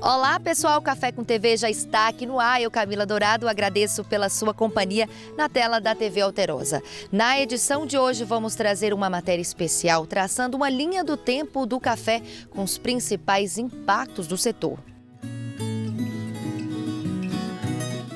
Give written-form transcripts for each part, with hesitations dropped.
Olá pessoal, Café com TV já está aqui no ar. Eu, Camila Dourado, agradeço pela sua companhia na tela da TV Alterosa. Na edição de hoje vamos trazer uma matéria especial traçando uma linha do tempo do café com os principais impactos do setor.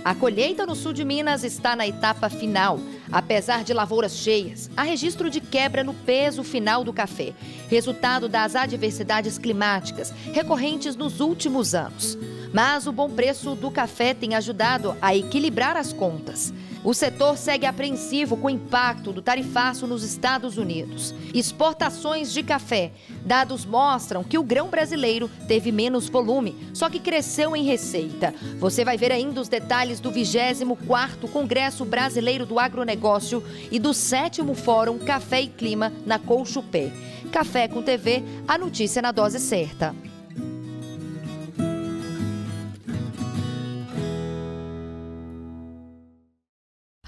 A colheita no sul de Minas está na etapa final. Apesar de lavouras cheias, há registro de quebra no peso final do café, resultado das adversidades climáticas recorrentes nos últimos anos. Mas o bom preço do café tem ajudado a equilibrar as contas. O setor segue apreensivo com o impacto do tarifaço nos Estados Unidos. Exportações de café. Dados mostram que o grão brasileiro teve menos volume, só que cresceu em receita. Você vai ver ainda os detalhes do 24º Congresso Brasileiro do Agronegócio e do 7º Fórum Café e Clima na Colchupé. Café com TV, a notícia na dose certa.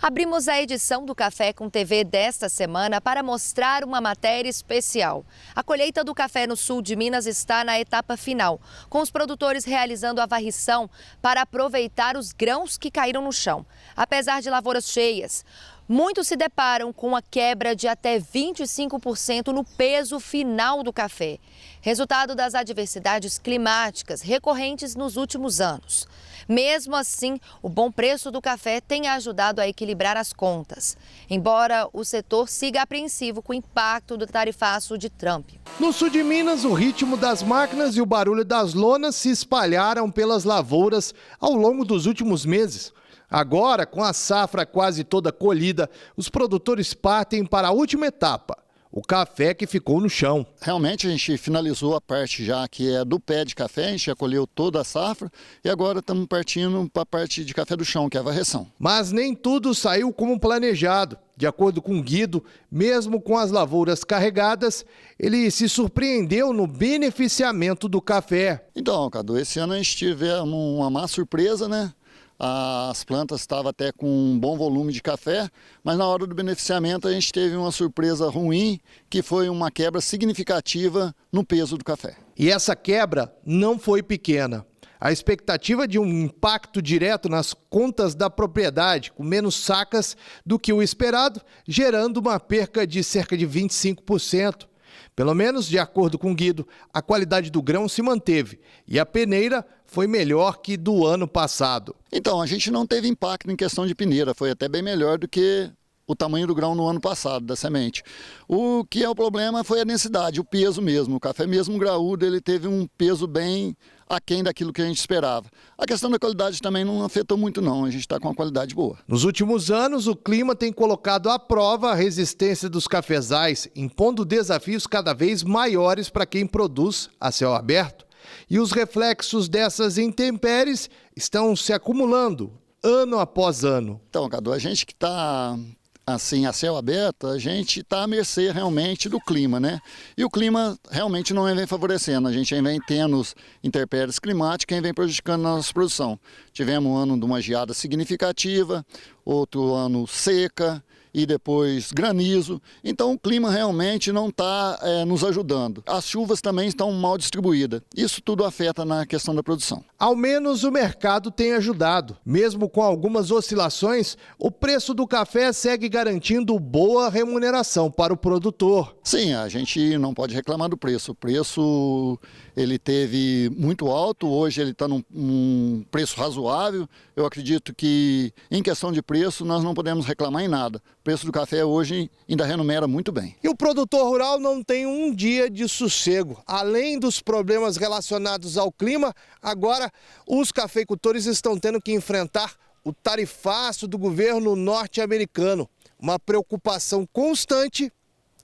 Abrimos a edição do Café com TV desta semana para mostrar uma matéria especial. A colheita do café no sul de Minas está na etapa final, com os produtores realizando a varrição para aproveitar os grãos que caíram no chão. Apesar de lavouras cheias, muitos se deparam com a quebra de até 25% no peso final do café, resultado das adversidades climáticas recorrentes nos últimos anos. Mesmo assim, o bom preço do café tem ajudado a equilibrar as contas, embora o setor siga apreensivo com o impacto do tarifaço de Trump. No sul de Minas, o ritmo das máquinas e o barulho das lonas se espalharam pelas lavouras ao longo dos últimos meses. Agora, com a safra quase toda colhida, os produtores partem para a última etapa, o café que ficou no chão. Realmente a gente finalizou a parte já que é do pé de café, a gente já colheu toda a safra e agora estamos partindo para a parte de café do chão, que é a varreção. Mas nem tudo saiu como planejado. De acordo com Guido, mesmo com as lavouras carregadas, ele se surpreendeu no beneficiamento do café. Então, Cadu, esse ano a gente tivemos uma má surpresa, né? As plantas estavam até com um bom volume de café, mas na hora do beneficiamento a gente teve uma surpresa ruim, que foi uma quebra significativa no peso do café. E essa quebra não foi pequena. A expectativa de um impacto direto nas contas da propriedade, com menos sacas do que o esperado, gerando uma perca de cerca de 25%. Pelo menos, de acordo com Guido, a qualidade do grão se manteve e a peneira foi melhor que do ano passado. Então, a gente não teve impacto em questão de peneira, foi até bem melhor do que o tamanho do grão no ano passado, da semente. O que é o problema foi a densidade, o peso mesmo. O café mesmo graúdo, ele teve um peso bem aquém daquilo que a gente esperava. A questão da qualidade também não afetou muito não, a gente está com uma qualidade boa. Nos últimos anos, o clima tem colocado à prova a resistência dos cafezais, impondo desafios cada vez maiores para quem produz a céu aberto. E os reflexos dessas intempéries estão se acumulando, ano após ano. Então, Cadu, a gente que está assim, a céu aberto, a gente está à mercê realmente do clima, né? E o clima realmente não vem favorecendo, a gente vem tendo intempéries climáticas e vem prejudicando a nossa produção. Tivemos um ano de uma geada significativa, outro ano seca e depois granizo. Então o clima realmente não está nos ajudando. As chuvas também estão mal distribuídas. Isso tudo afeta na questão da produção. Ao menos o mercado tem ajudado. Mesmo com algumas oscilações, o preço do café segue garantindo boa remuneração para o produtor. Sim, a gente não pode reclamar do preço. O preço ele teve muito alto, hoje ele está num preço razoável. Eu acredito que em questão de preço nós não podemos reclamar em nada. O preço do café hoje ainda remunera muito bem. E o produtor rural não tem um dia de sossego. Além dos problemas relacionados ao clima, agora os cafeicultores estão tendo que enfrentar o tarifaço do governo norte-americano. Uma preocupação constante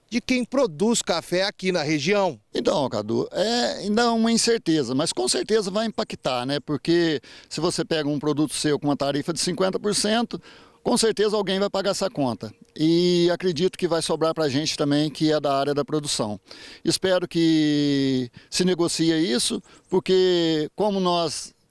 de quem produz café aqui na região. Então, Cadu, ainda é uma incerteza, mas com certeza vai impactar, né? Porque se você pega um produto seu com uma tarifa de 50%, com certeza alguém vai pagar essa conta. E acredito que vai sobrar para a gente também, que é da área da produção. Espero que se negocie isso, porque como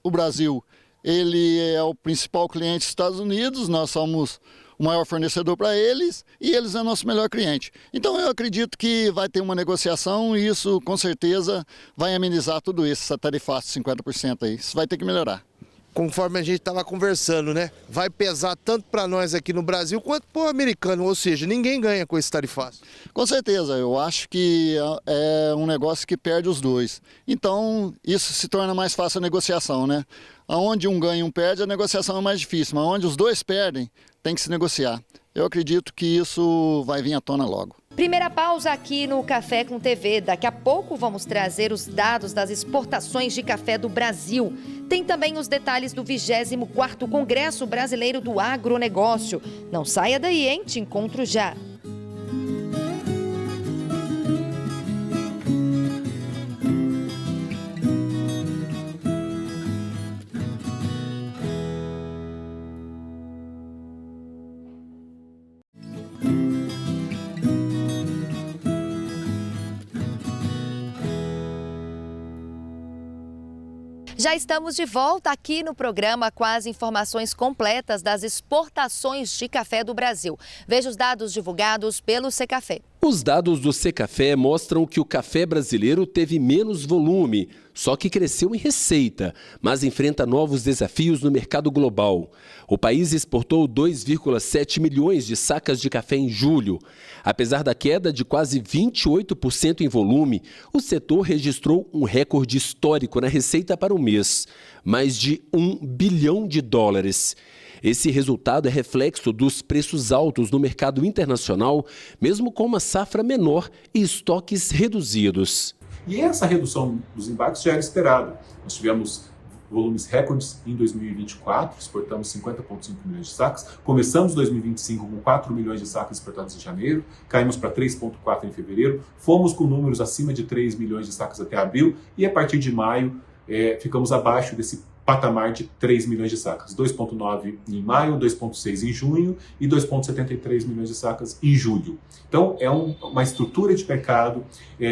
o Brasil, ele é o principal cliente dos Estados Unidos, nós somos o maior fornecedor para eles e eles é nosso melhor cliente. Então eu acredito que vai ter uma negociação e isso com certeza vai amenizar tudo isso, essa tarifaça de 50% aí. Isso vai ter que melhorar. Conforme a gente estava conversando, né? Vai pesar tanto para nós aqui no Brasil quanto para o americano, ou seja, ninguém ganha com esse tarifaço. Com certeza, eu acho que é um negócio que perde os dois. Então, isso se torna mais fácil a negociação, né? Onde um ganha e um perde, a negociação é mais difícil, mas onde os dois perdem, tem que se negociar. Eu acredito que isso vai vir à tona logo. Primeira pausa aqui no Café com TV. Daqui a pouco vamos trazer os dados das exportações de café do Brasil. Tem também os detalhes do 24º Congresso Brasileiro do Agronegócio. Não saia daí, hein? Te encontro já. Já estamos de volta aqui no programa com as informações completas das exportações de café do Brasil. Veja os dados divulgados pelo Secafé. Os dados do Secafé mostram que o café brasileiro teve menos volume, só que cresceu em receita, mas enfrenta novos desafios no mercado global. O país exportou 2,7 milhões de sacas de café em julho. Apesar da queda de quase 28% em volume, o setor registrou um recorde histórico na receita para o mês, mais de US$ 1 bilhão. Esse resultado é reflexo dos preços altos no mercado internacional, mesmo com uma safra menor e estoques reduzidos. E essa redução dos embarques já era esperada. Nós tivemos volumes recordes em 2024, exportamos 50,5 milhões de sacas. Começamos 2025 com 4 milhões de sacas exportadas em janeiro, caímos para 3,4 em fevereiro, fomos com números acima de 3 milhões de sacas até abril e a partir de maio ficamos abaixo desse patamar de 3 milhões de sacas, 2,9 em maio, 2,6 em junho e 2,73 milhões de sacas em julho. Então, é uma estrutura de mercado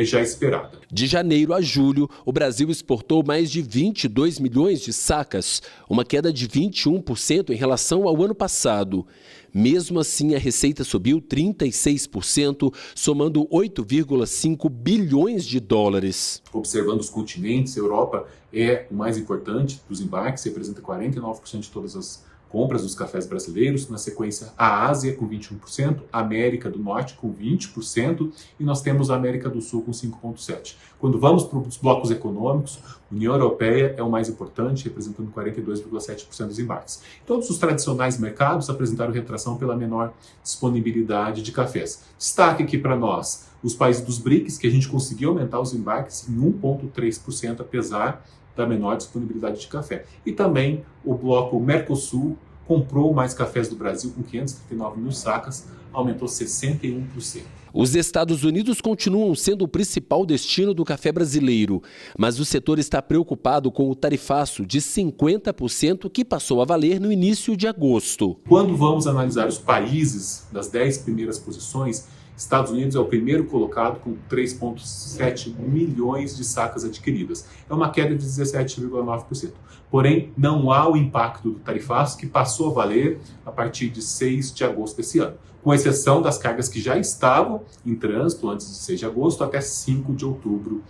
já esperada. De janeiro a julho, o Brasil exportou mais de 22 milhões de sacas, uma queda de 21% em relação ao ano passado. Mesmo assim, a receita subiu 36%, somando 8,5 bilhões de dólares. Observando os continentes, a Europa é o mais importante dos embarques, representa 49% de todas as compras dos cafés brasileiros. Na sequência, a Ásia com 21%, a América do Norte com 20% e nós temos a América do Sul com 5,7%. Quando vamos para os blocos econômicos, a União Europeia é o mais importante, representando 42,7% dos embarques. Todos os tradicionais mercados apresentaram retração pela menor disponibilidade de cafés. Destaque aqui para nós os países dos BRICS, que a gente conseguiu aumentar os embarques em 1,3%, apesar da menor disponibilidade de café. E também o bloco Mercosul comprou mais cafés do Brasil com 539 mil sacas, aumentou 61%. Os Estados Unidos continuam sendo o principal destino do café brasileiro, mas o setor está preocupado com o tarifaço de 50% que passou a valer no início de agosto. Quando vamos analisar os países das 10 primeiras posições, Estados Unidos é o primeiro colocado com 3,7 milhões de sacas adquiridas. É uma queda de 17,9%. Porém, não há o impacto do tarifaço que passou a valer a partir de 6 de agosto desse ano, com exceção das cargas que já estavam em trânsito antes de 6 de agosto até 5 de outubro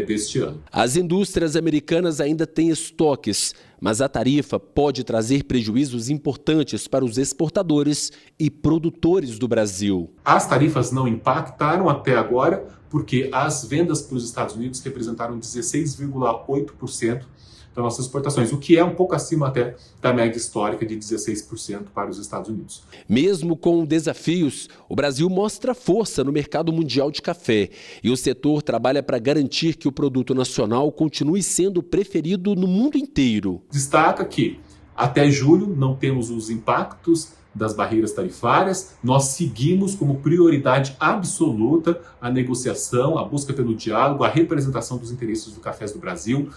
deste ano. As indústrias americanas ainda têm estoques, mas a tarifa pode trazer prejuízos importantes para os exportadores e produtores do Brasil. As tarifas não impactaram até agora porque as vendas para os Estados Unidos representaram 16,8% das nossas exportações, o que é um pouco acima até da média histórica de 16% para os Estados Unidos. Mesmo com desafios, o Brasil mostra força no mercado mundial de café e o setor trabalha para garantir que o produto nacional continue sendo preferido no mundo inteiro. Destaca que até julho não temos os impactos das barreiras tarifárias, nós seguimos como prioridade absoluta a negociação, a busca pelo diálogo, a representação dos interesses do cafés do Brasil,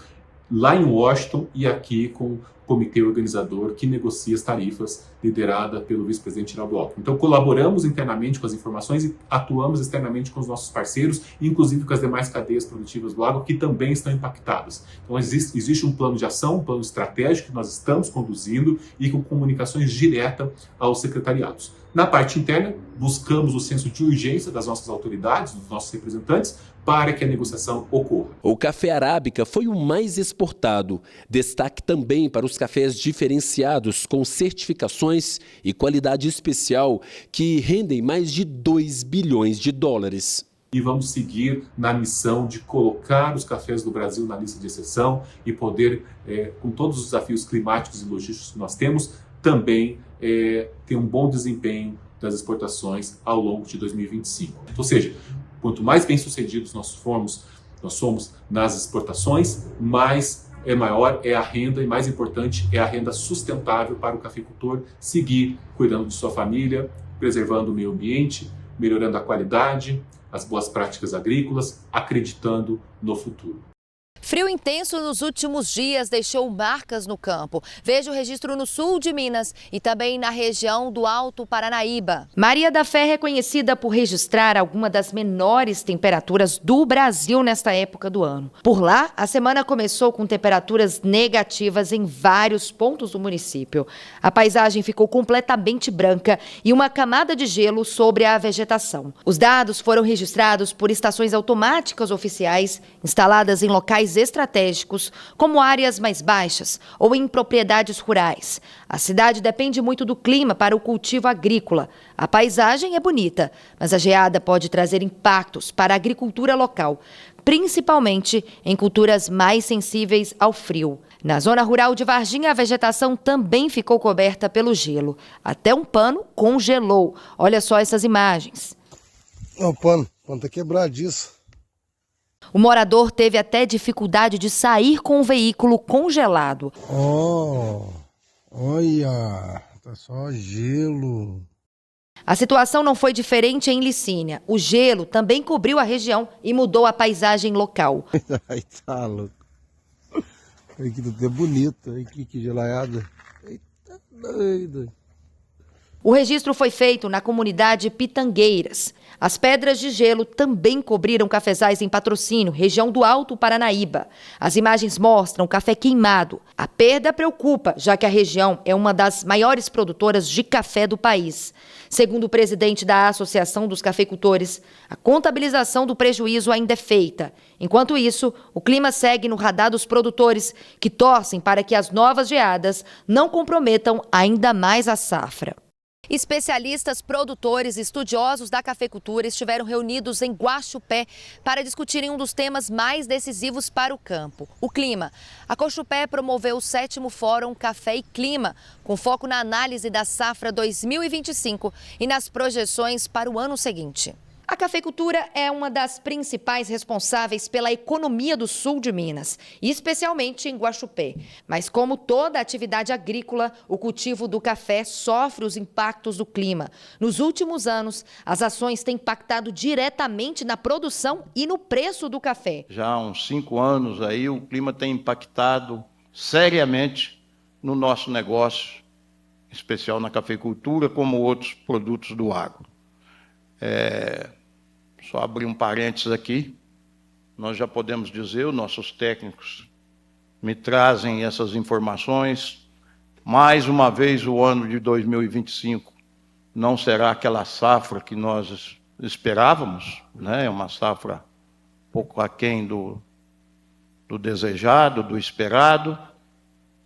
lá em Washington e aqui com o comitê organizador que negocia as tarifas, liderada pelo vice-presidente Geraldo Alckmin. Então, colaboramos internamente com as informações e atuamos externamente com os nossos parceiros, inclusive com as demais cadeias produtivas do agro, que também estão impactadas. Então, existe um plano de ação, um plano estratégico que nós estamos conduzindo e com comunicações diretas aos secretariados. Na parte interna, buscamos o senso de urgência das nossas autoridades, dos nossos representantes, para que a negociação ocorra. O café arábica foi o mais exportado. Destaque também para os cafés diferenciados, com certificações e qualidade especial, que rendem mais de 2 bilhões de dólares. E vamos seguir na missão de colocar os cafés do Brasil na lista de exceção e poder, com todos os desafios climáticos e logísticos que nós temos, também ter um bom desempenho das exportações ao longo de 2025. Ou seja, quanto mais bem-sucedidos nós somos nas exportações, maior é a renda e, mais importante, é a renda sustentável para o cafeicultor seguir cuidando de sua família, preservando o meio ambiente, melhorando a qualidade, as boas práticas agrícolas, acreditando no futuro. Frio intenso nos últimos dias deixou marcas no campo. Veja o registro no sul de Minas e também na região do Alto Paranaíba. Maria da Fé é reconhecida por registrar alguma das menores temperaturas do Brasil nesta época do ano. Por lá, a semana começou com temperaturas negativas em vários pontos do município. A paisagem ficou completamente branca e uma camada de gelo sobre a vegetação. Os dados foram registrados por estações automáticas oficiais instaladas em locais estratégicos, como áreas mais baixas ou em propriedades rurais. A cidade depende muito do clima para o cultivo agrícola. A paisagem é bonita, mas a geada pode trazer impactos para a agricultura local, principalmente em culturas mais sensíveis ao frio. Na zona rural de Varginha, a vegetação também ficou coberta pelo gelo. Até um pano congelou. Olha só essas imagens. O pano tá quebradiço. O morador teve até dificuldade de sair com o veículo congelado. Olha, tá só gelo. A situação não foi diferente em Licínia. O gelo também cobriu a região e mudou a paisagem local. Ai, tá louco. Olha que tudo é bonito, olha que gelaiada. Eita, doido. O registro foi feito na comunidade Pitangueiras. As pedras de gelo também cobriram cafezais em Patrocínio, região do Alto Paranaíba. As imagens mostram café queimado. A perda preocupa, já que a região é uma das maiores produtoras de café do país. Segundo o presidente da Associação dos Cafeicultores, a contabilização do prejuízo ainda é feita. Enquanto isso, o clima segue no radar dos produtores, que torcem para que as novas geadas não comprometam ainda mais a safra. Especialistas, produtores e estudiosos da cafeicultura estiveram reunidos em Guaxupé para discutirem um dos temas mais decisivos para o campo, o clima. A Cochupé promoveu o 7º Fórum Café e Clima, com foco na análise da safra 2025 e nas projeções para o ano seguinte. A cafeicultura é uma das principais responsáveis pela economia do sul de Minas, especialmente em Guaxupé. Mas como toda atividade agrícola, o cultivo do café sofre os impactos do clima. Nos últimos anos, as ações têm impactado diretamente na produção e no preço do café. Já há uns 5 anos aí, o clima tem impactado seriamente no nosso negócio, em especial na cafeicultura, como outros produtos do agro. Só abrir um parênteses aqui, nós já podemos dizer, os nossos técnicos me trazem essas informações. Mais uma vez, o ano de 2025 não será aquela safra que nós esperávamos, né? É uma safra um pouco aquém do desejado, do esperado.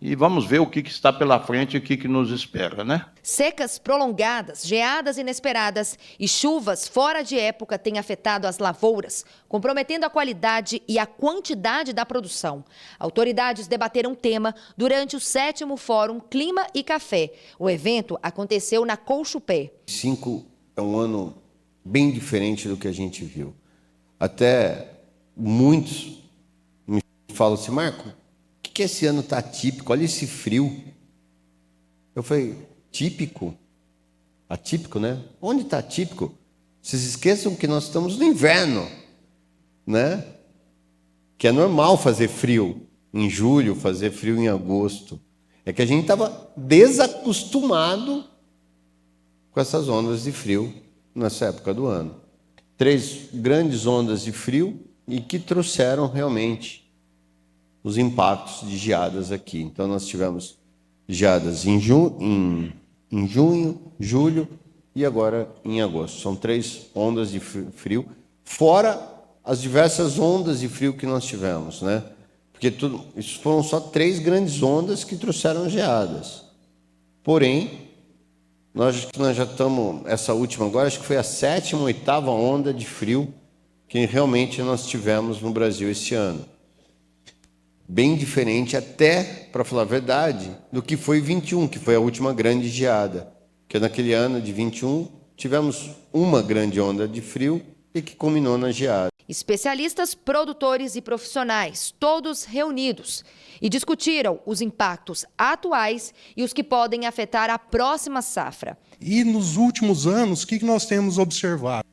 E vamos ver o que está pela frente e o que nos espera, né? Secas prolongadas, geadas inesperadas e chuvas fora de época têm afetado as lavouras, comprometendo a qualidade e a quantidade da produção. Autoridades debateram o tema durante o 7º Fórum Clima e Café. O evento aconteceu na Cochupé. 2025 é um ano bem diferente do que a gente viu. Até muitos me falam assim, Marco, que esse ano está típico, olha esse frio. Eu falei, típico? Atípico, né? Onde está típico? Vocês esqueçam que nós estamos no inverno, né? Que é normal fazer frio em julho, fazer frio em agosto. É que a gente estava desacostumado com essas ondas de frio nessa época do ano. 3 grandes ondas de frio e que trouxeram realmente os impactos de geadas aqui. Então, nós tivemos geadas em junho, julho, e agora em agosto. São 3 ondas de frio, fora as diversas ondas de frio que nós tivemos, né? Porque isso foram só 3 grandes ondas que trouxeram geadas. Porém, nós já estamos, essa última agora, acho que foi a 7ª, 8ª onda de frio que realmente nós tivemos no Brasil esse ano. Bem diferente até, para falar a verdade, do que foi 21, que foi a última grande geada. Porque naquele ano de 21, tivemos uma grande onda de frio e que culminou na geada. Especialistas, produtores e profissionais, todos reunidos, e discutiram os impactos atuais e os que podem afetar a próxima safra. E nos últimos anos, o que nós temos observado?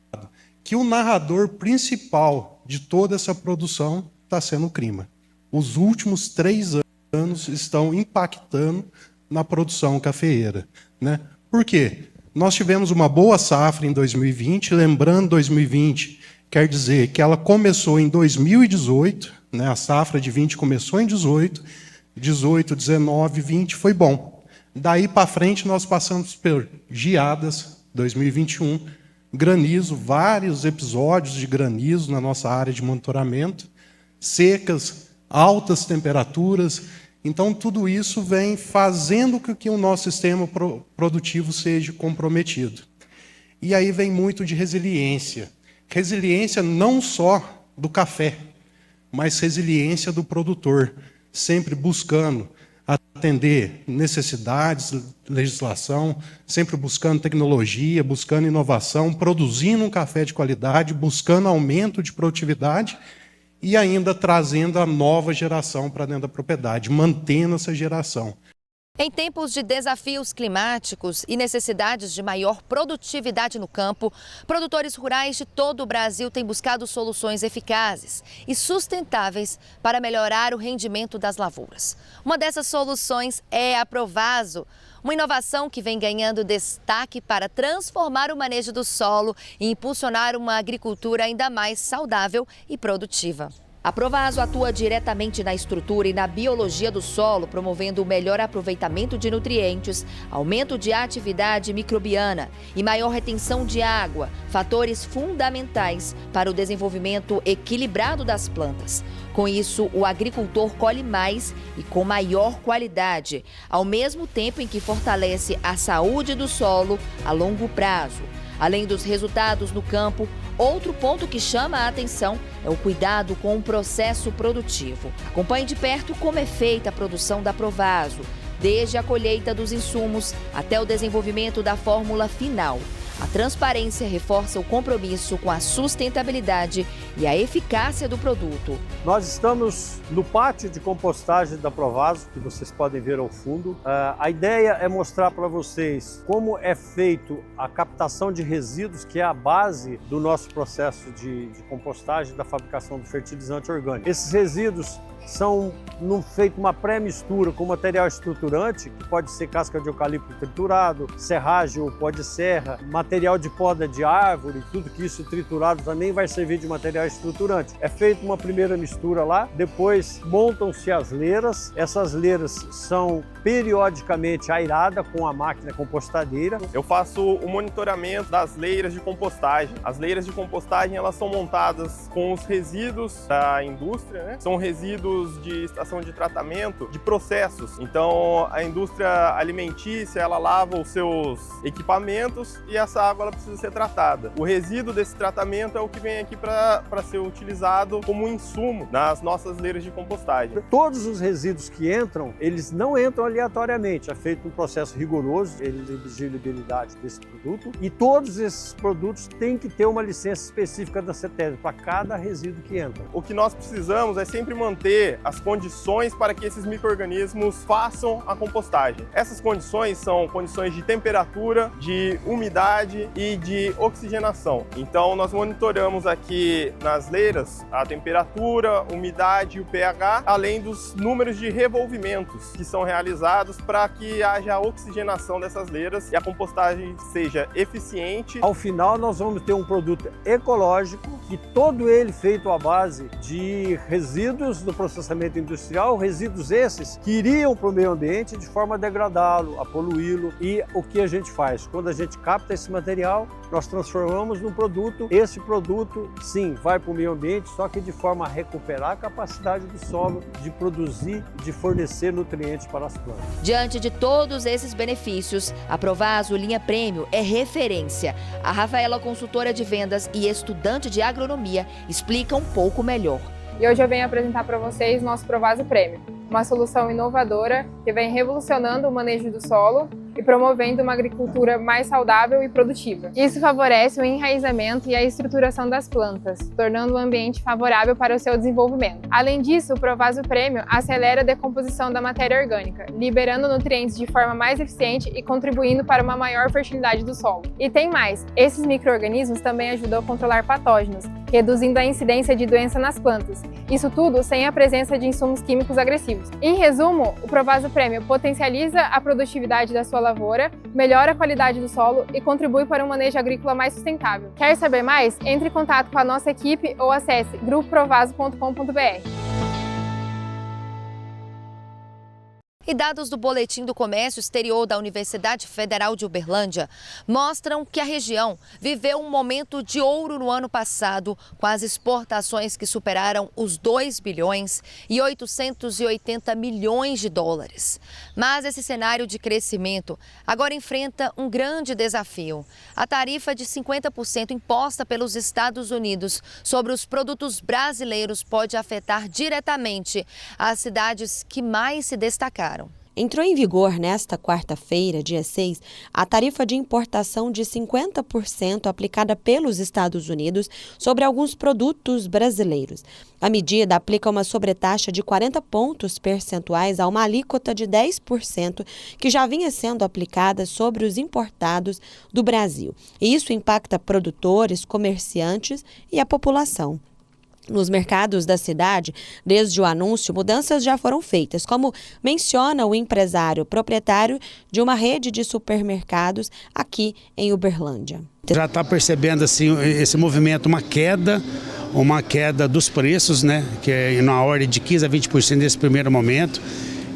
Que o narrador principal de toda essa produção está sendo o clima. Os últimos 3 anos estão impactando na produção cafeeira, né? Por quê? Nós tivemos uma boa safra em 2020, lembrando 2020, quer dizer que ela começou em 2018, né? A safra de 20 começou em 18, 19, 20 foi bom. Daí para frente nós passamos por geadas, 2021, granizo, vários episódios de granizo na nossa área de monitoramento, secas, altas temperaturas. Então, tudo isso vem fazendo com que o nosso sistema produtivo seja comprometido. E aí vem muito de resiliência. Resiliência não só do café, mas resiliência do produtor, sempre buscando atender necessidades, legislação, sempre buscando tecnologia, buscando inovação, produzindo um café de qualidade, buscando aumento de produtividade e ainda trazendo a nova geração para dentro da propriedade, mantendo essa geração. Em tempos de desafios climáticos e necessidades de maior produtividade no campo, produtores rurais de todo o Brasil têm buscado soluções eficazes e sustentáveis para melhorar o rendimento das lavouras. Uma dessas soluções é a Provaso, uma inovação que vem ganhando destaque para transformar o manejo do solo e impulsionar uma agricultura ainda mais saudável e produtiva. A Provaso atua diretamente na estrutura e na biologia do solo, promovendo o melhor aproveitamento de nutrientes, aumento de atividade microbiana e maior retenção de água, fatores fundamentais para o desenvolvimento equilibrado das plantas. Com isso, o agricultor colhe mais e com maior qualidade, ao mesmo tempo em que fortalece a saúde do solo a longo prazo. Além dos resultados no campo, outro ponto que chama a atenção é o cuidado com o processo produtivo. Acompanhe de perto como é feita a produção da Provaso, desde a colheita dos insumos até o desenvolvimento da fórmula final. A transparência reforça o compromisso com a sustentabilidade e a eficácia do produto. Nós estamos no pátio de compostagem da Provaso, que vocês podem ver ao fundo. A ideia é mostrar para vocês como é feito a captação de resíduos, que é a base do nosso processo de compostagem da fabricação do fertilizante orgânico. Esses resíduos são feito uma pré-mistura com material estruturante, que pode ser casca de eucalipto triturado, serragem ou pó de serra, material de poda de árvore, tudo que isso triturado também vai servir de material estruturante. É feita uma primeira mistura lá, depois montam-se as leiras. Essas leiras são periodicamente airadas com a máquina compostadeira. Eu faço o monitoramento das leiras de compostagem. As leiras de compostagem, elas são montadas com os resíduos da indústria, né? São resíduos de estação de tratamento de processos. Então, a indústria alimentícia, ela lava os seus equipamentos e essa água ela precisa ser tratada. O resíduo desse tratamento é o que vem aqui para ser utilizado como insumo nas nossas leiras de compostagem. Todos os resíduos que entram, eles não entram aleatoriamente. É feito um processo rigoroso de elegibilidade desse produto e todos esses produtos têm que ter uma licença específica da CETESB para cada resíduo que entra. O que nós precisamos é sempre manter as condições para que esses micro-organismos façam a compostagem. Essas condições são condições de temperatura, de umidade e de oxigenação. Então nós monitoramos aqui nas leiras a temperatura, umidade e o pH, além dos números de revolvimentos que são realizados para que haja a oxigenação dessas leiras e a compostagem seja eficiente. Ao final nós vamos ter um produto ecológico e todo ele feito à base de resíduos do processamento industrial, resíduos esses que iriam para o meio ambiente de forma a degradá-lo, a poluí-lo. E o que a gente faz? Quando a gente capta esse material, nós transformamos num produto. Esse produto, sim, vai para o meio ambiente, só que de forma a recuperar a capacidade do solo de produzir, de fornecer nutrientes para as plantas. Diante de todos esses benefícios, a Provaso Linha Prêmio é referência. A Rafaela, consultora de vendas e estudante de agronomia, explica um pouco melhor. E hoje eu venho apresentar para vocês nosso Provaso Prêmio, uma solução inovadora que vem revolucionando o manejo do solo e promovendo uma agricultura mais saudável e produtiva. Isso favorece o enraizamento e a estruturação das plantas, tornando o ambiente favorável para o seu desenvolvimento. Além disso, o Provaso Prêmio acelera a decomposição da matéria orgânica, liberando nutrientes de forma mais eficiente e contribuindo para uma maior fertilidade do solo. E tem mais, esses micro-organismos também ajudam a controlar patógenos, reduzindo a incidência de doença nas plantas. Isso tudo sem a presença de insumos químicos agressivos. Em resumo, o Provaso Prêmio potencializa a produtividade da sua lavoura, melhora a qualidade do solo e contribui para um manejo agrícola mais sustentável. Quer saber mais? Entre em contato com a nossa equipe ou acesse grupoprovaso.com.br. E dados do Boletim do Comércio Exterior da Universidade Federal de Uberlândia mostram que a região viveu um momento de ouro no ano passado, com as exportações que superaram os 2 bilhões e 880 milhões de dólares. Mas esse cenário de crescimento agora enfrenta um grande desafio. A tarifa de 50% imposta pelos Estados Unidos sobre os produtos brasileiros pode afetar diretamente as cidades que mais se destacaram. Entrou em vigor nesta quarta-feira, dia 6, a tarifa de importação de 50% aplicada pelos Estados Unidos sobre alguns produtos brasileiros. A medida aplica uma sobretaxa de 40 pontos percentuais a uma alíquota de 10% que já vinha sendo aplicada sobre os importados do Brasil. E isso impacta produtores, comerciantes e a população. Nos mercados da cidade, desde o anúncio, mudanças já foram feitas, como menciona o empresário proprietário de uma rede de supermercados aqui em Uberlândia. Já está percebendo assim, esse movimento, uma queda dos preços, né, que é na ordem de 15% a 20% nesse primeiro momento.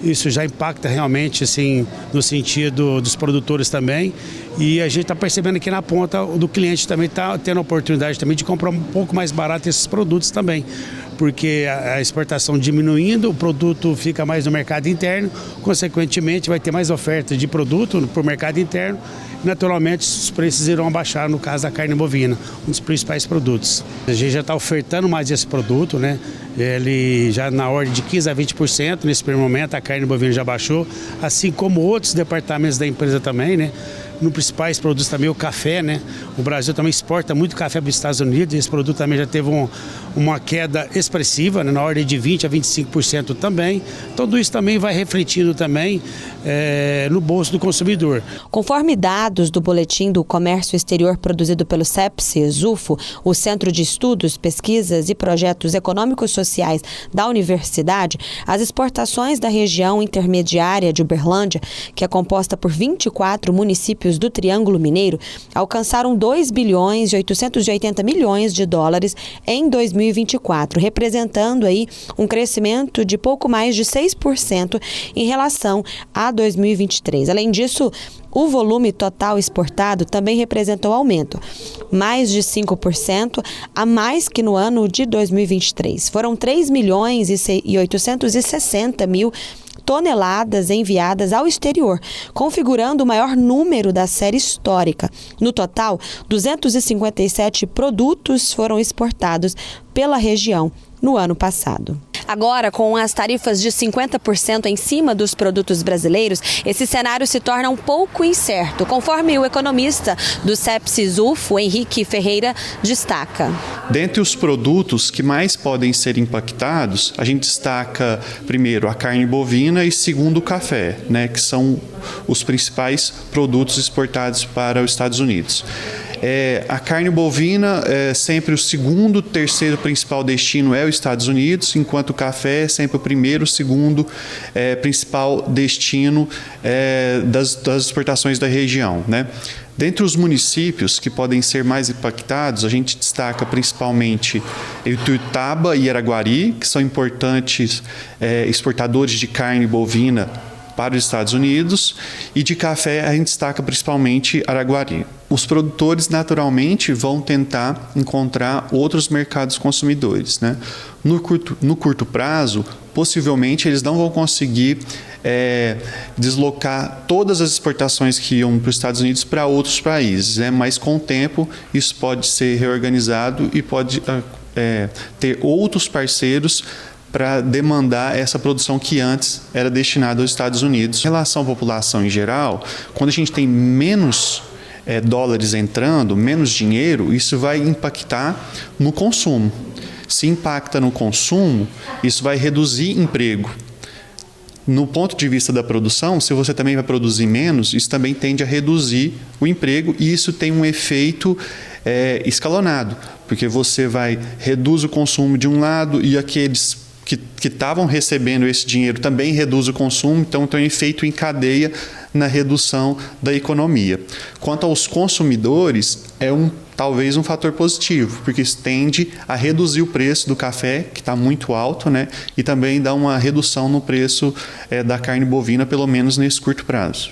Isso já impacta realmente assim, no sentido dos produtores também. E a gente está percebendo que na ponta do cliente também está tendo a oportunidade também de comprar um pouco mais barato esses produtos também. Porque a exportação diminuindo, o produto fica mais no mercado interno, consequentemente vai ter mais oferta de produto para o mercado interno. Naturalmente os preços irão abaixar, no caso da carne bovina, um dos principais produtos. A gente já está ofertando mais esse produto, né? Ele já na ordem de 15% a 20%, nesse primeiro momento a carne bovina já baixou, assim como outros departamentos da empresa também, né? Nos principais produtos também o café, né? O Brasil também exporta muito café para os Estados Unidos, esse produto também já teve uma queda expressiva, né? Na ordem de 20% a 25% também. Tudo isso também vai refletindo também no bolso do consumidor. Conforme dados do Boletim do Comércio Exterior produzido pelo CEPSE-ZUFO, o Centro de Estudos, Pesquisas e Projetos Econômicos Sociais da Universidade, as exportações da região intermediária de Uberlândia, que é composta por 24 municípios do Triângulo Mineiro, alcançaram 2 bilhões e 880 milhões de dólares em 2024, representando aí um crescimento de pouco mais de 6% em relação a 2023. Além disso, o volume total exportado também representou aumento, mais de 5% a mais que no ano de 2023. Foram 3 milhões e 860 mil toneladas enviadas ao exterior, configurando o maior número da série histórica. No total, 257 produtos foram exportados pela região no ano passado. Agora, com as tarifas de 50% em cima dos produtos brasileiros, esse cenário se torna um pouco incerto, conforme o economista do CEPSE-ZUFO, Henrique Ferreira, destaca. Dentre os produtos que mais podem ser impactados, a gente destaca primeiro a carne bovina e segundo o café, né, que são os principais produtos exportados para os Estados Unidos. A carne bovina é sempre o segundo, terceiro principal destino é os Estados Unidos, enquanto o café é sempre o primeiro, segundo principal destino das exportações da região, né? Dentre os municípios que podem ser mais impactados, a gente destaca principalmente Ituiutaba e Araguari, que são importantes exportadores de carne bovina para os Estados Unidos, e de café a gente destaca principalmente Araguari. os produtores naturalmente vão tentar encontrar outros mercados consumidores, né? No curto prazo, possivelmente eles não vão conseguir deslocar todas as exportações que iam para os Estados Unidos para outros países, né? Mas com o tempo isso pode ser reorganizado e pode ter outros parceiros para demandar essa produção que antes era destinada aos Estados Unidos. Em relação à população em geral, quando a gente tem menos dólares entrando, menos dinheiro, isso vai impactar no consumo. Se impacta no consumo, isso vai reduzir emprego. No ponto de vista da produção, se você também vai produzir menos, isso também tende a reduzir o emprego e isso tem um efeito escalonado, porque você reduz o consumo de um lado e aqueles que estavam recebendo esse dinheiro também reduz o consumo, então tem um efeito em cadeia na redução da economia. Quanto aos consumidores, talvez um fator positivo, porque isso tende a reduzir o preço do café, que está muito alto, né? E também dá uma redução no preço da carne bovina, pelo menos nesse curto prazo.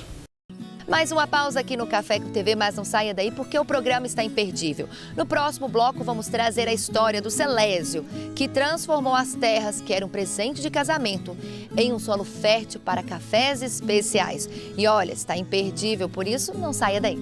Mais uma pausa aqui no Café com TV, mas não saia daí porque o programa está imperdível. No próximo bloco vamos trazer a história do Celésio, que transformou as terras, que eram um presente de casamento, em um solo fértil para cafés especiais. E olha, está imperdível, por isso não saia daí.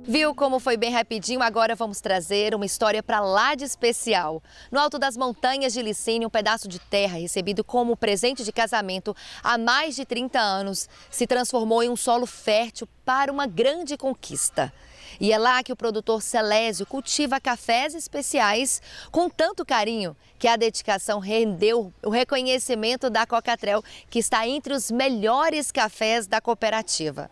Viu como foi bem rapidinho? Agora vamos trazer uma história para lá de especial. No alto das montanhas de Licínio, um pedaço de terra recebido como presente de casamento há mais de 30 anos se transformou em um solo fértil para uma grande conquista. E é lá que o produtor Celésio cultiva cafés especiais com tanto carinho que a dedicação rendeu o reconhecimento da Cocatrel, que está entre os melhores cafés da cooperativa.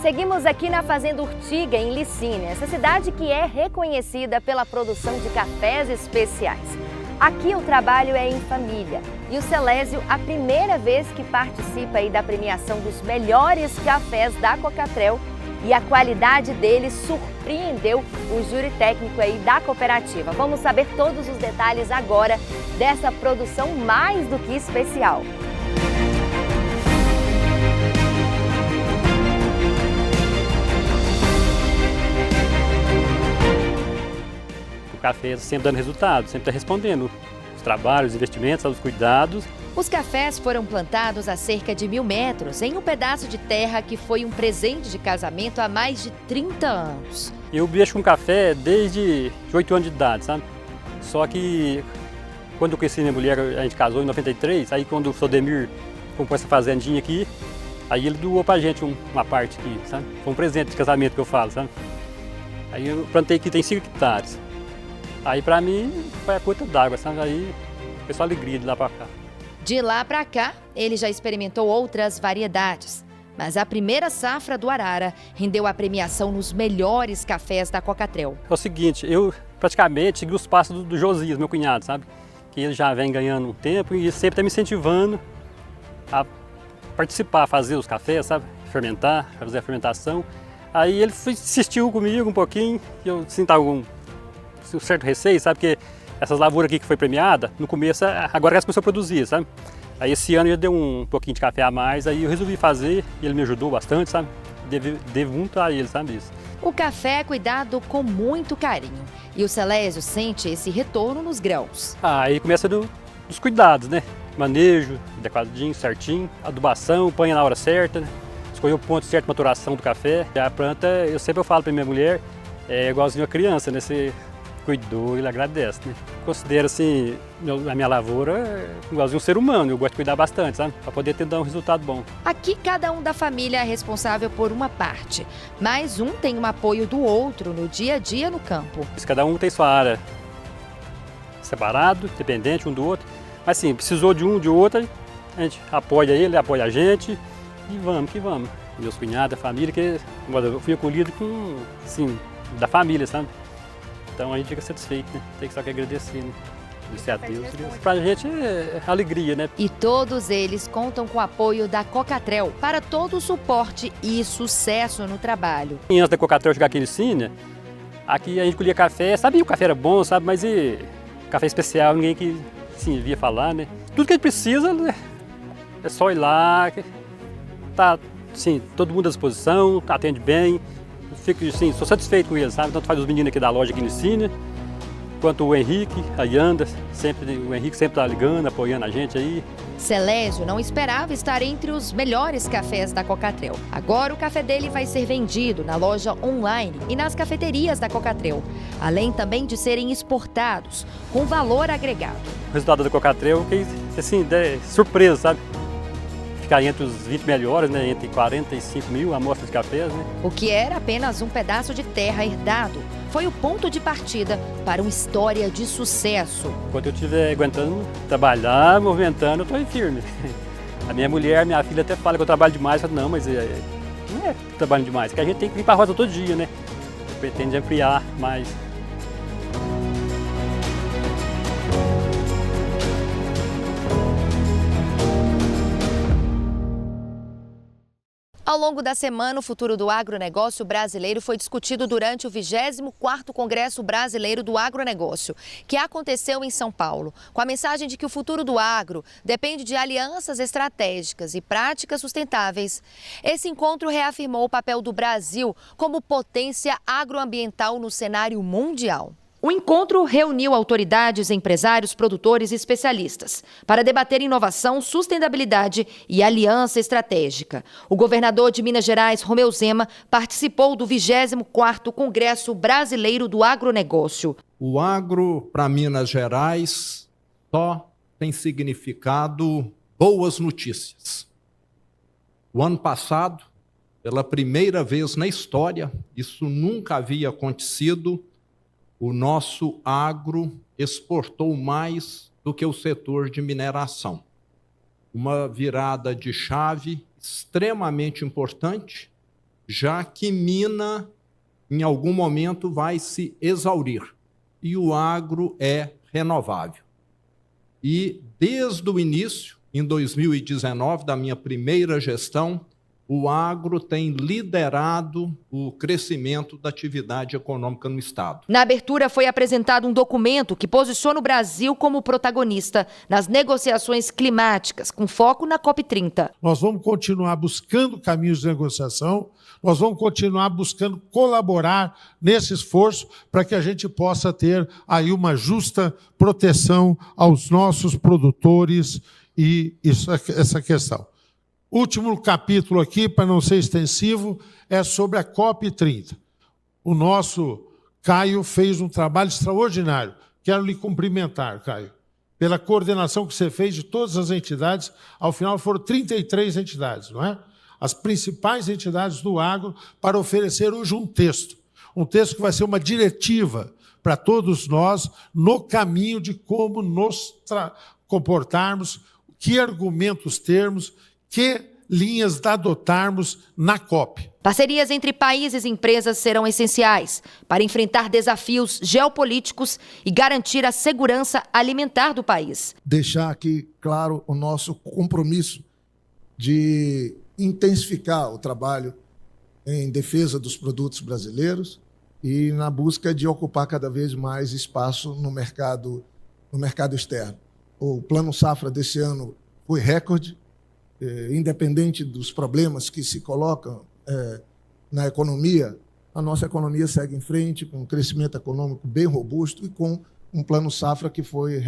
Seguimos aqui na Fazenda Urtiga, em Licínio, essa cidade que é reconhecida pela produção de cafés especiais. Aqui o trabalho é em família e o Celésio, a primeira vez que participa aí da premiação dos melhores cafés da Cocatrel, e a qualidade deles surpreendeu o júri técnico aí da cooperativa. Vamos saber todos os detalhes agora dessa produção mais do que especial. O café sempre dando resultado, sempre está respondendo os trabalhos, os investimentos, os cuidados. Os cafés foram plantados a cerca de 1000 metros em um pedaço de terra que foi um presente de casamento há mais de 30 anos. Eu mexo com café desde 8 anos de idade, sabe? Só que quando eu conheci minha mulher, a gente casou em 93, aí quando o Sodemir comprou essa fazendinha aqui, aí ele doou pra gente uma parte aqui, sabe? Foi um presente de casamento que eu falo, sabe? Aí eu plantei aqui, tem 5 hectares. Aí pra mim foi a gota d'água, sabe? Aí foi só alegria de lá pra cá. De lá pra cá, ele já experimentou outras variedades. Mas a primeira safra do Arara rendeu a premiação nos melhores cafés da Cocatrel. É o seguinte, eu praticamente segui os passos do Josias, meu cunhado, sabe? Que ele já vem ganhando um tempo e sempre está me incentivando a participar, a fazer os cafés, sabe? Fermentar, fazer a fermentação. Aí ele insistiu comigo um pouquinho e eu sinto um certo receio, sabe? Porque essas lavouras aqui que foi premiada, no começo, agora elas começou a produzir, sabe? Aí esse ano ele deu um pouquinho de café a mais, aí eu resolvi fazer e ele me ajudou bastante, sabe? Devo muito a ele, sabe isso? O café é cuidado com muito carinho e o Celésio sente esse retorno nos grãos. Aí começa dos cuidados, né? Manejo, adequadinho, certinho, adubação, põe na hora certa, né? Escolher o ponto certo de maturação do café. A planta, eu sempre falo para minha mulher, é igualzinho a criança, né? Você cuidou, ele agradece, né? Considero assim, a minha lavoura igualzinho um ser humano, eu gosto de cuidar bastante, sabe? Para poder dar um resultado bom. Aqui cada um da família é responsável por uma parte, mas um tem um apoio do outro no dia a dia no campo. Cada um tem sua área separado, dependente um do outro, mas sim, precisou de um, de outro, a gente apoia ele apoia a gente e vamos que vamos. Meus cunhados, a família, que eu fui acolhido com, assim, da família, sabe? Então a gente fica satisfeito, né? Tem que só que agradecer, né? Agradecer a Deus. Pra gente é alegria, né? E todos eles contam com o apoio da Cocatrel para todo o suporte e sucesso no trabalho. E antes da Cocatrel chegar aqui em Licínia, aqui a gente colhia café, sabia que o café era bom, sabe? Mas e café especial, ninguém que sim, via falar, né? Tudo que a gente precisa, né? É só ir lá, tá, sim, todo mundo à disposição, atende bem. Fico, sim, sou satisfeito com eles, sabe? Tanto faz os meninos aqui da loja aqui em Licínia, quanto o Henrique, a Yanda, o Henrique sempre tá ligando, apoiando a gente aí. Celésio não esperava estar entre os melhores cafés da Cocatrel. Agora o café dele vai ser vendido na loja online e nas cafeterias da Cocatrel, além também de serem exportados, com valor agregado. O resultado da Cocatrel, assim, é surpresa, sabe? Ficar entre os 20 melhores, né? Entre 45 mil amostras de cafés, né? O que era apenas um pedaço de terra herdado foi o ponto de partida para uma história de sucesso. Enquanto eu estiver aguentando trabalhar, movimentando, eu estou firme. A minha mulher, minha filha até fala que eu trabalho demais. Eu falo, não, mas não é trabalho demais, é que a gente tem que vir para a roça todo dia, né? Eu pretendo ampliar mais. Ao longo da semana, o futuro do agronegócio brasileiro foi discutido durante o 24º Congresso Brasileiro do Agronegócio, que aconteceu em São Paulo, com a mensagem de que o futuro do agro depende de alianças estratégicas e práticas sustentáveis. Esse encontro reafirmou o papel do Brasil como potência agroambiental no cenário mundial. O encontro reuniu autoridades, empresários, produtores e especialistas para debater inovação, sustentabilidade e aliança estratégica. O governador de Minas Gerais, Romeu Zema, participou do 24º Congresso Brasileiro do Agronegócio. O agro, para Minas Gerais, só tem significado boas notícias. O ano passado, pela primeira vez na história, isso nunca havia acontecido, o nosso agro exportou mais do que o setor de mineração. Uma virada de chave extremamente importante, já que mina, em algum momento, vai se exaurir. E o agro é renovável. E, desde o início, em 2019, da minha primeira gestão, o agro tem liderado o crescimento da atividade econômica no Estado. Na abertura foi apresentado um documento que posiciona o Brasil como protagonista nas negociações climáticas, com foco na COP30. Nós vamos continuar buscando caminhos de negociação, nós vamos continuar buscando colaborar nesse esforço para que a gente possa ter aí uma justa proteção aos nossos produtores e essa questão. Último capítulo aqui, para não ser extensivo, é sobre a COP30. O nosso Caio fez um trabalho extraordinário. Quero lhe cumprimentar, Caio, pela coordenação que você fez de todas as entidades. Ao final foram 33 entidades, não é? As principais entidades do agro, para oferecer hoje um texto que vai ser uma diretiva para todos nós no caminho de como nos comportarmos, que argumentos termos, que linhas adotarmos na COP. Parcerias entre países e empresas serão essenciais para enfrentar desafios geopolíticos e garantir a segurança alimentar do país. Deixar aqui claro o nosso compromisso de intensificar o trabalho em defesa dos produtos brasileiros e na busca de ocupar cada vez mais espaço no mercado externo. O Plano Safra desse ano foi recorde, independente dos problemas que se colocam na economia, a nossa economia segue em frente com um crescimento econômico bem robusto e com um plano safra que foi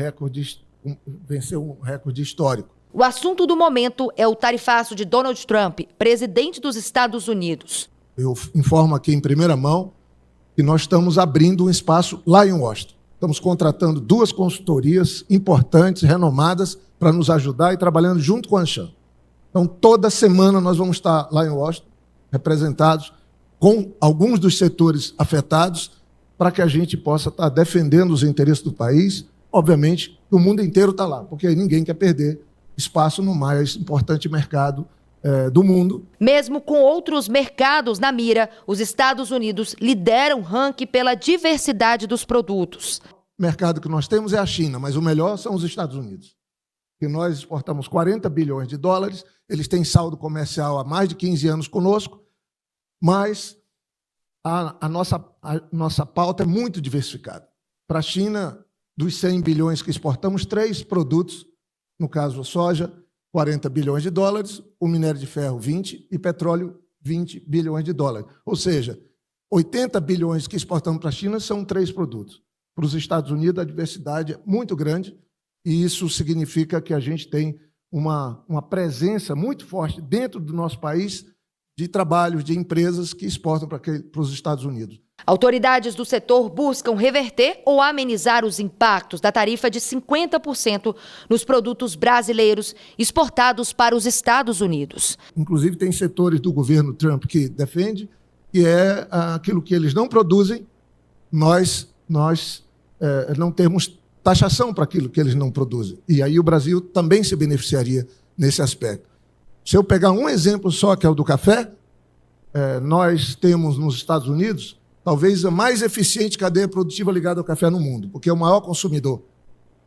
venceu um recorde histórico. O assunto do momento é o tarifaço de Donald Trump, presidente dos Estados Unidos. Eu informo aqui em primeira mão que nós estamos abrindo um espaço lá em Washington. Estamos contratando 2 consultorias importantes, renomadas, para nos ajudar e trabalhando junto com a Anshan. Então, toda semana nós vamos estar lá em Washington, representados com alguns dos setores afetados, para que a gente possa estar defendendo os interesses do país. Obviamente, o mundo inteiro está lá, porque ninguém quer perder espaço no mais importante mercado do mundo. Mesmo com outros mercados na mira, os Estados Unidos lideram o ranking pela diversidade dos produtos. O mercado que nós temos é a China, mas o melhor são os Estados Unidos. Que nós exportamos 40 bilhões de dólares, eles têm saldo comercial há mais de 15 anos conosco, mas a nossa pauta é muito diversificada. Para a China, dos 100 bilhões que exportamos, 3 produtos, no caso a soja, 40 bilhões de dólares, o minério de ferro, 20, e petróleo, 20 bilhões de dólares. Ou seja, 80 bilhões que exportamos para a China são 3 produtos. Para os Estados Unidos, a diversidade é muito grande, e isso significa que a gente tem uma presença muito forte dentro do nosso país de trabalhos, de empresas que exportam para os Estados Unidos. Autoridades do setor buscam reverter ou amenizar os impactos da tarifa de 50% nos produtos brasileiros exportados para os Estados Unidos. Inclusive, tem setores do governo Trump que defende, que é aquilo que eles não produzem, nós não temos taxação para aquilo que eles não produzem. E aí o Brasil também se beneficiaria nesse aspecto. Se eu pegar um exemplo só, que é o do café, nós temos nos Estados Unidos talvez a mais eficiente cadeia produtiva ligada ao café no mundo, porque é o maior consumidor.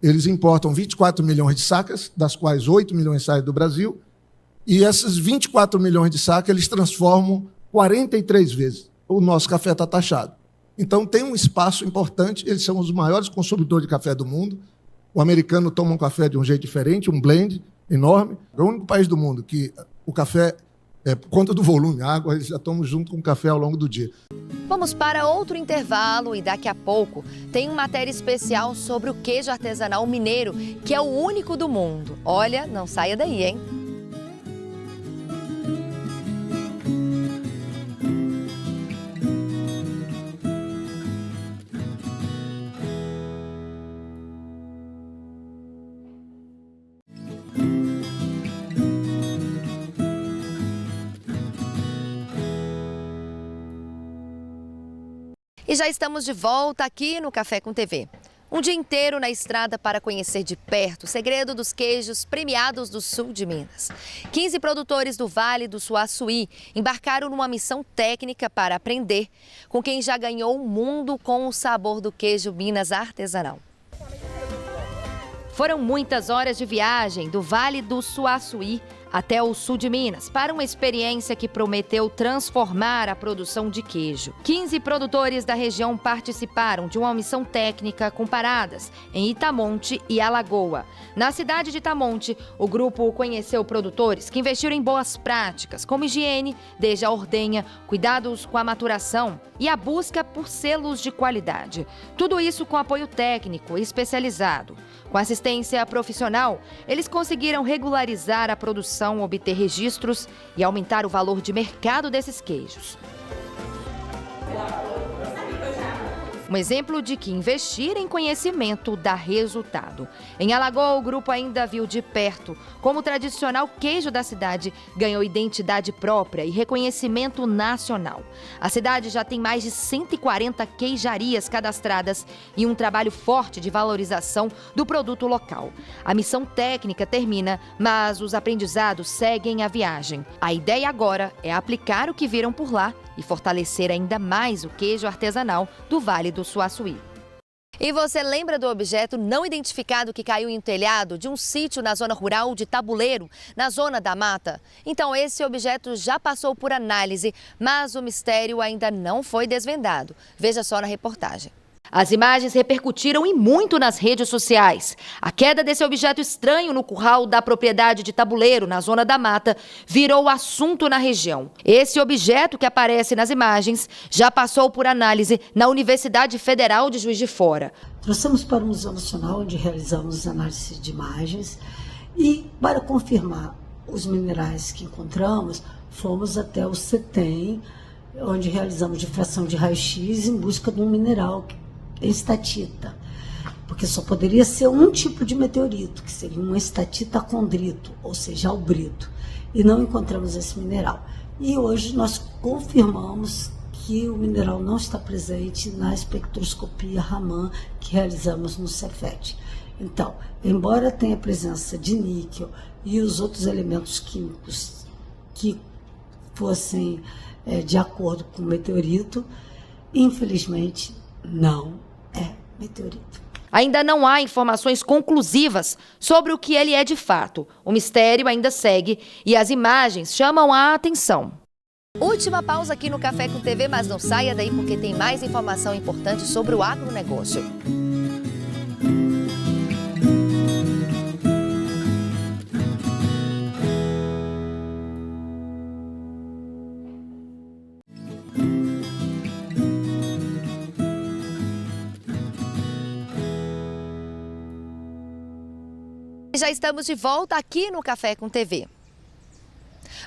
Eles importam 24 milhões de sacas, das quais 8 milhões saem do Brasil, e essas 24 milhões de sacas eles transformam 43 vezes. O nosso café está taxado. Então tem um espaço importante, eles são os maiores consumidores de café do mundo. O americano toma um café de um jeito diferente, um blend enorme. É o único país do mundo que o café, por conta do volume, a água, eles já tomam junto com o café ao longo do dia. Vamos para outro intervalo e daqui a pouco tem uma matéria especial sobre o queijo artesanal mineiro, que é o único do mundo. Olha, não saia daí, hein? E já estamos de volta aqui no Café com TV. Um dia inteiro na estrada para conhecer de perto o segredo dos queijos premiados do sul de Minas. 15 produtores do Vale do Suaçuí embarcaram numa missão técnica para aprender com quem já ganhou o mundo com o sabor do queijo Minas artesanal. Foram muitas horas de viagem do Vale do Suaçuí até o sul de Minas, para uma experiência que prometeu transformar a produção de queijo. 15 produtores da região participaram de uma missão técnica com paradas em Itamonte e Alagoa. Na cidade de Itamonte, o grupo conheceu produtores que investiram em boas práticas, como higiene, desde a ordenha, cuidados com a maturação e a busca por selos de qualidade. Tudo isso com apoio técnico especializado. Com assistência profissional, eles conseguiram regularizar a produção, obter registros e aumentar o valor de mercado desses queijos. Um exemplo de que investir em conhecimento dá resultado. Em Alagoa, o grupo ainda viu de perto como o tradicional queijo da cidade ganhou identidade própria e reconhecimento nacional. A cidade já tem mais de 140 queijarias cadastradas e um trabalho forte de valorização do produto local. A missão técnica termina, mas os aprendizados seguem a viagem. A ideia agora é aplicar o que viram por lá e fortalecer ainda mais o queijo artesanal do Vale do Suaçuí. E você lembra do objeto não identificado que caiu em um telhado de um sítio na zona rural de Tabuleiro, na zona da mata? Então esse objeto já passou por análise, mas o mistério ainda não foi desvendado. Veja só na reportagem. As imagens repercutiram e muito nas redes sociais. A queda desse objeto estranho no curral da propriedade de Tabuleiro, na zona da mata, virou assunto na região. Esse objeto que aparece nas imagens já passou por análise na Universidade Federal de Juiz de Fora. Trouxemos para o Museu Nacional, onde realizamos análise de imagens, e para confirmar os minerais que encontramos, fomos até o CETEM, onde realizamos difração de raio-x em busca de um mineral estatita, porque só poderia ser um tipo de meteorito, que seria um estatita condrito, ou seja, albrito, e não encontramos esse mineral. E hoje nós confirmamos que o mineral não está presente na espectroscopia Raman que realizamos no Cefet. Então, embora tenha presença de níquel e os outros elementos químicos que fossem de acordo com o meteorito, infelizmente não é meteorito. Ainda não há informações conclusivas sobre o que ele é de fato. O mistério ainda segue e as imagens chamam a atenção. Última pausa aqui no Café com TV, mas não saia daí porque tem mais informação importante sobre o agronegócio. Já estamos de volta aqui no Café com TV.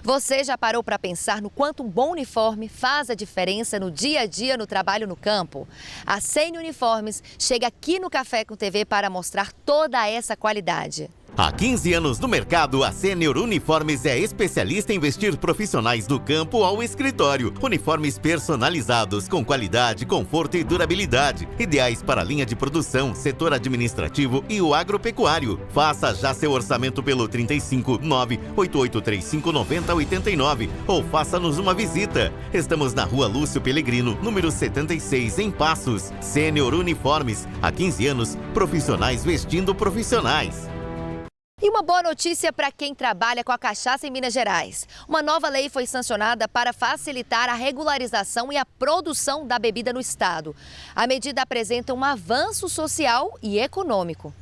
Você já parou para pensar no quanto um bom uniforme faz a diferença no dia a dia no trabalho no campo? A Sene Uniformes chega aqui no Café com TV para mostrar toda essa qualidade. Há 15 anos no mercado, a Senior Uniformes é especialista em vestir profissionais do campo ao escritório. Uniformes personalizados, com qualidade, conforto e durabilidade. Ideais para a linha de produção, setor administrativo e o agropecuário. Faça já seu orçamento pelo 35 98835 9089 ou faça-nos uma visita. Estamos na Rua Lúcio Pellegrino, número 76, em Passos. Senior Uniformes, há 15 anos, profissionais vestindo profissionais. E uma boa notícia para quem trabalha com a cachaça em Minas Gerais. Uma nova lei foi sancionada para facilitar a regularização e a produção da bebida no estado. A medida apresenta um avanço social e econômico.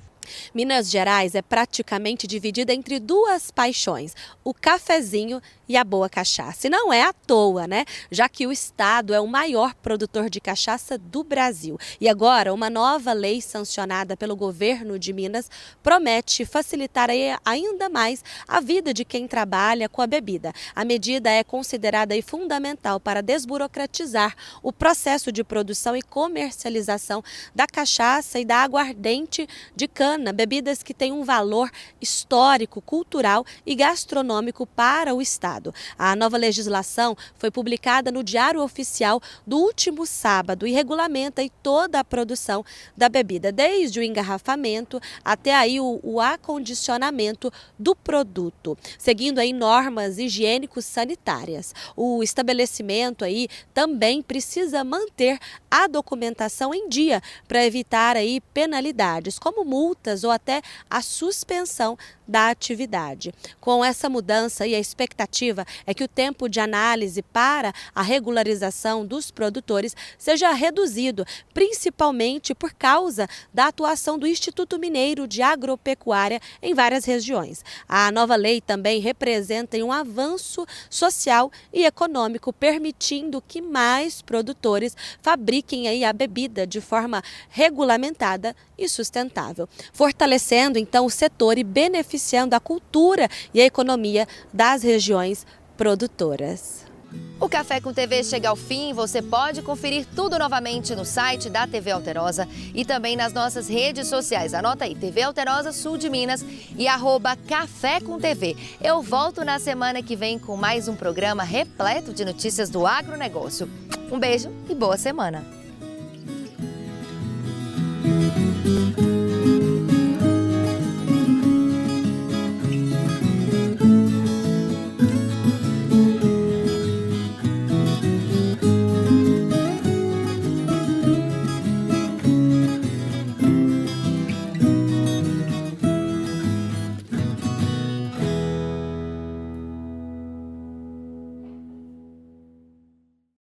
Minas Gerais é praticamente dividida entre duas paixões, o cafezinho e a boa cachaça. E não é à toa, né? Já que o estado é o maior produtor de cachaça do Brasil. E agora, uma nova lei sancionada pelo governo de Minas promete facilitar ainda mais a vida de quem trabalha com a bebida. A medida é considerada fundamental para desburocratizar o processo de produção e comercialização da cachaça e da aguardente de cana, bebidas que têm um valor histórico, cultural e gastronômico para o estado. A nova legislação foi publicada no Diário Oficial do último sábado e regulamenta toda a produção da bebida, desde o engarrafamento até aí o acondicionamento do produto, seguindo aí normas higiênico-sanitárias. O estabelecimento aí também precisa manter a documentação em dia para evitar aí penalidades, como multas ou até a suspensão da atividade. Com essa mudança, e a expectativa é que o tempo de análise para a regularização dos produtores seja reduzido, principalmente por causa da atuação do Instituto Mineiro de Agropecuária em várias regiões. A nova lei também representa um avanço social e econômico, permitindo que mais produtores fabriquem aí a bebida de forma regulamentada e sustentável, fortalecendo então o setor e beneficiando a cultura e a economia das regiões produtoras. O Café com TV chega ao fim. Você pode conferir tudo novamente no site da TV Alterosa e também nas nossas redes sociais. Anota aí, TV Alterosa Sul de Minas e @Café com TV. Eu volto na semana que vem com mais um programa repleto de notícias do agronegócio. Um beijo e boa semana.